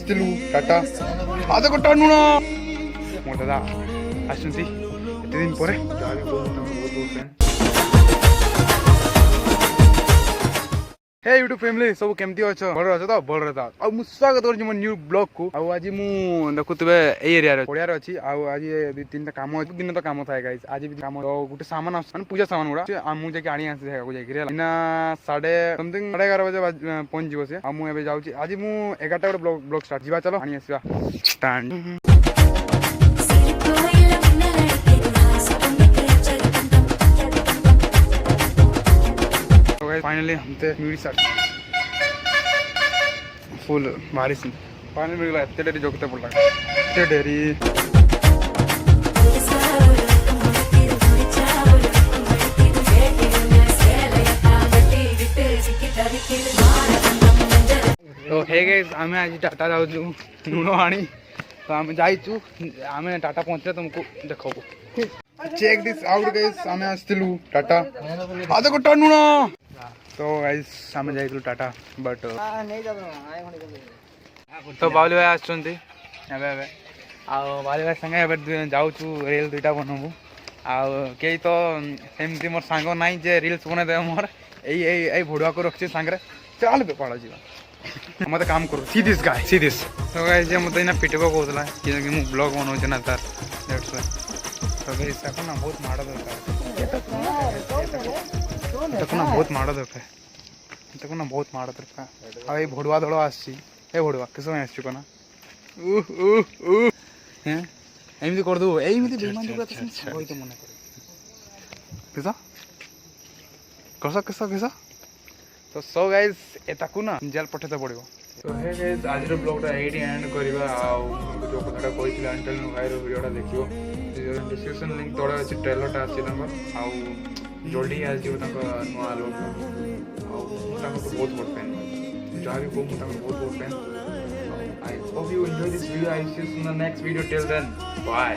ଆସିଥିଲୁ ଟାଟା ଆଦ ଗୋଟା ନୁଣ ମୋ ଦାଦା ଆସୁଛନ୍ତି ଏତେ ଦିନ ପରେ ଯାହା ବି ବହୁତ ଫ୍ୟାନ୍। हे यूट्यूब फैमिली सब केमती अच्छ भल अछ तो भल रहा आ स्वागत कर न्यू ब्लॉग को आज मु देखुवे ए एरिया पड़िया अच्छी आज दु तीन काम दिन तो काम थाए गाइस आज भी काम गोटे सामान आने पूजा सामान गुड़ा मुझे आनी आसी जाकर साढ़े समथिंग 11:30 बजे पहुंच जीव से मुझे जाऊँगी आज मुझे 11टा गोटे ब्लॉग स्टार्ट जा चलो आनी आसवा स्टार्ट। फाइनली हमते म्यूजिक स्टार्ट फुल बारिश फाइनली मिल गया इतने डेरी जोकते पड़ लगा इतने डेरी तो हे गाइस आमे आज टाटा जाऊ लुण आनी तो आम जाइचु आमे टाटा पहुंचले तुमको देखबो चेक दिस आउट गाइस आमे आस्तिलु टाटा आदे गोटा लुण तो गाइस आमे जाइलु टाटा बट तो बावली भाई आछंती एबे एबे आ बावली भाई संगे एबे जाउछु रील दुइटा बनबु आ के तो सेमती मोर सांग नाही जे रील्स बने दे मोर एई भोडुआ को रखछि संगरे चल बे पड़ा जीवा मते काम करू see this guy see this तो गाइस जे मते ना पिटबो कोतला कि मु ब्लॉग बनौ छ ना तार दैट्स व्हाई तो गाइस अपन ना बहुत माडा दरकार देखना बहुत माड़ दरकार देखना बहुत माड़ दरकार आ ये भोडुआ दड़ आसी ए भोडुआ किस समय आसी कोना हैं एमिति कर दो एमिति बेईमान दुगा तो होई तो मने कर किसा किसा किसा तो सो गाइस एताकू ना जेल पठेते पड़िबो तो हे गाइस आज रो ब्लॉग एडी एंड करबा आ जो कथाटा कहिथिला अंटल नो गाइरो वीडियोटा देखियो डिस्क्रिप्शन लिंक तोड़ा अछि ट्रेलरटा अछि नंबर आ जल्दी आज जो नुआ लोग बहुत बड़ फैन जहाँ भी कहूँ बहुत बड़ fan I hope you enjoy this video I see you in the next video till then bye.